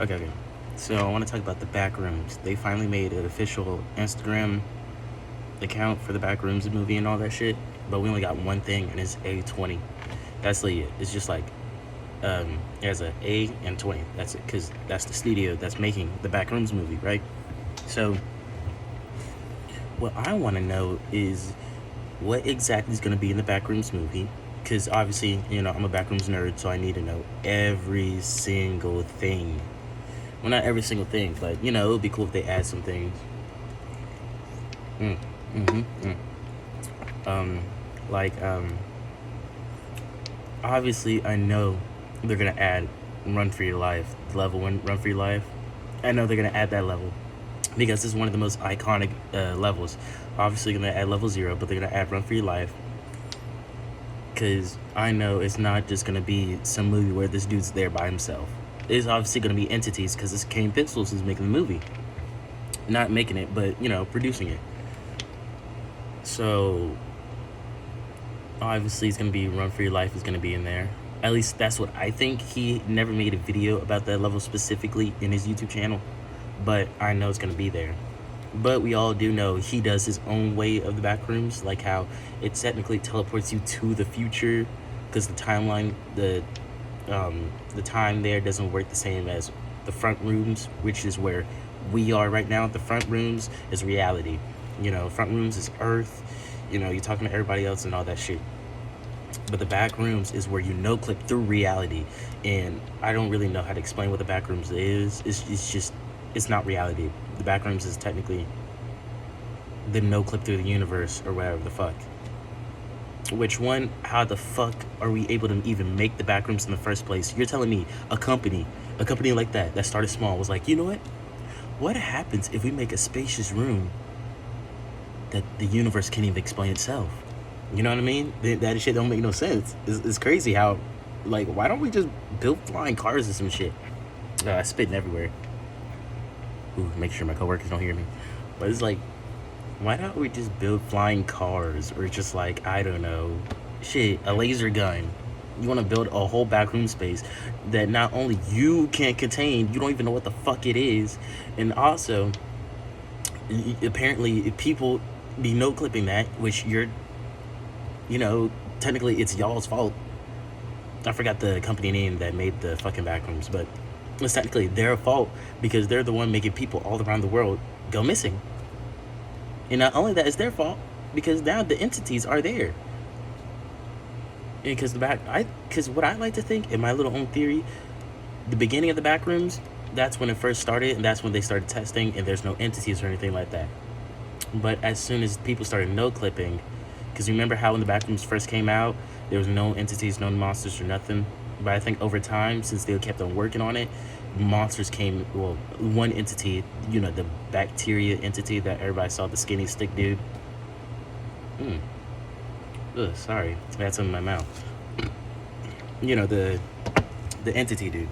Okay. So I want to talk about the backrooms. They finally made an official Instagram account for the backrooms movie and all that shit. But we only got one thing, and it's A20. That's it. It's just like it has a A and 20. That's it, because that's the studio that's making the backrooms movie, right? So what I want to know is what exactly is going to be in the backrooms movie. Because obviously, I'm a backrooms nerd, so I need to know every single thing. Well, not every single thing, but it would be cool if they add some things. Mm, mm. Um, like obviously, I know they're gonna add Run for Your Life, level one, Run for Your Life. I know they're gonna add that level because this is one of the most iconic levels. Obviously, gonna add level 0, but they're gonna add Run for Your Life because I know it's not just gonna be some movie where this dude's there by himself. It's obviously gonna be entities because this Kane Pixels is making the movie, not making it, but producing it. So obviously, it's gonna be Run for Your Life is gonna be in there. At least that's what I think. He never made a video about that level specifically in his YouTube channel, but I know it's gonna be there. But we all do know he does his own way of the back rooms, like how it technically teleports you to the future, because the timeline, the time there doesn't work the same as the front rooms, which is where we are right now. The front rooms is reality. Front rooms is Earth. You're talking to everybody else and all that shit. But the back rooms is where clip through reality, and I don't really know how to explain what the back rooms is. It's just it's not reality. The back rooms is technically the no clip through the universe or whatever the fuck. Which one? How the fuck are we able to even make the back rooms in the first place? You're telling me a company like that started small was like, you know what? What happens if we make a spacious room that the universe can't even explain itself? You know what I mean? That shit don't make no sense. It's crazy how, like, why don't we just build flying cars or some shit? Spitting everywhere. Ooh, make sure my coworkers don't hear me. But it's like, why don't we just build flying cars or just like, I don't know, shit, a laser gun? You want to build a whole backroom space that not only you can't contain, you don't even know what the fuck it is, and also, apparently, if people be no clipping that, which technically it's y'all's fault. I forgot the company name that made the fucking backrooms, but it's technically their fault because they're the one making people all around the world go missing. And not only that, it's their fault because now the entities are there. Because because what I like to think, in my little own theory, the beginning of the backrooms, that's when it first started, and that's when they started testing, and there's no entities or anything like that. But as soon as people started no clipping, because remember how when the backrooms first came out, there was no entities, no monsters or nothing. But I think over time, since they kept on working on it, monsters came. Well, one entity, the bacteria entity that everybody saw, the skinny stick dude. Ugh, sorry, I had some in my mouth. The entity dude.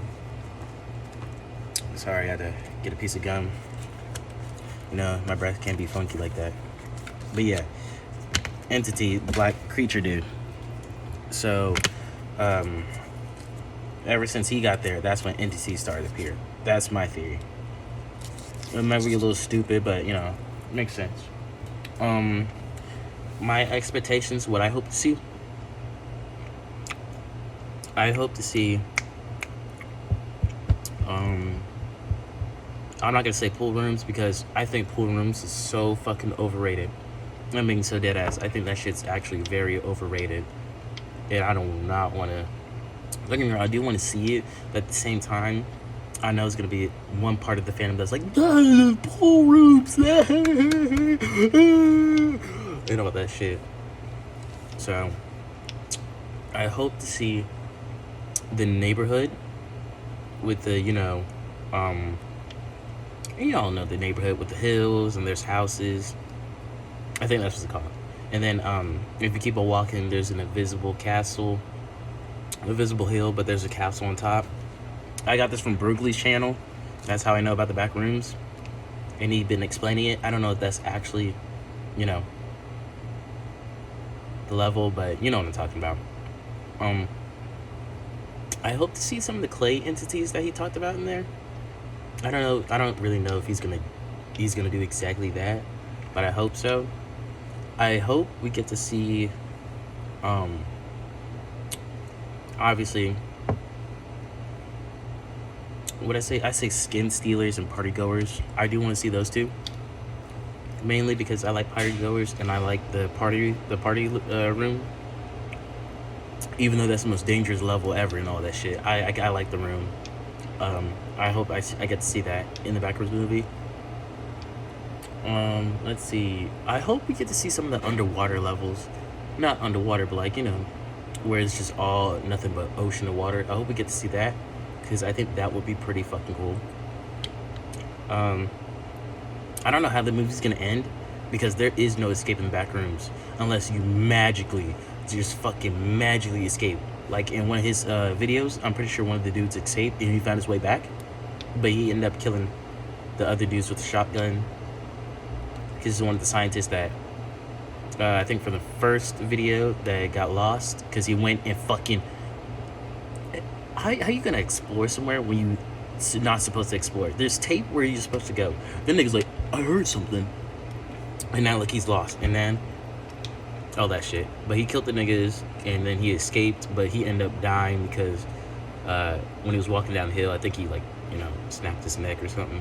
Sorry, I had to get a piece of gum. My breath can't be funky like that. But yeah, entity, black creature dude. So, ever since he got there, that's when entities started to appear. That's my theory. It might be a little stupid, but makes sense. My expectations, what I hope to see. I hope to see. I'm not gonna say pool rooms because I think pool rooms is so fucking overrated. I'm being so dead ass. I think that shit's actually very overrated, and I do not want to. Don't get me wrong, I do want to see it, but at the same time, I know it's gonna be one part of the fandom that's like, pool rooms, you know about that shit. So I hope to see the neighborhood with the you all know the neighborhood with the hills and there's houses. I think that's what it's called. And then if you keep on walking, there's an invisible castle, invisible hill, but there's a castle on top. I got this from Brooklyn's channel. That's how I know about the back rooms. And he'd been explaining it. I don't know if that's actually, the level, but you know what I'm talking about. I hope to see some of the clay entities that he talked about in there. I don't know. I don't really know if he's gonna do exactly that, but I hope so. I hope we get to see, obviously, what I say skin stealers and party goers. I do want to see those two, mainly because I like party goers and I like the party room. Even though that's the most dangerous level ever and all that shit, I like the room. I hope I get to see that in the Backrooms movie. Let's see. I hope we get to see some of the underwater levels. Not underwater, but like, where it's just all nothing but ocean and water. I hope we get to see that, because I think that would be pretty fucking cool. I don't know how the movie's gonna end, because there is no escaping Backrooms unless you just fucking magically escape. Like in one of his videos, I'm pretty sure one of the dudes escaped and he found his way back, but he ended up killing the other dudes with the shotgun. He's one of the scientists that I think for the first video that got lost, because he went and fucking. How you gonna explore somewhere when you not supposed to explore? There's tape where you're supposed to go. Then nigga's like, I heard something, and now like he's lost, and then all that shit. But he killed the niggas, and then he escaped, but he ended up dying because when he was walking down the hill, I think he snapped his neck or something.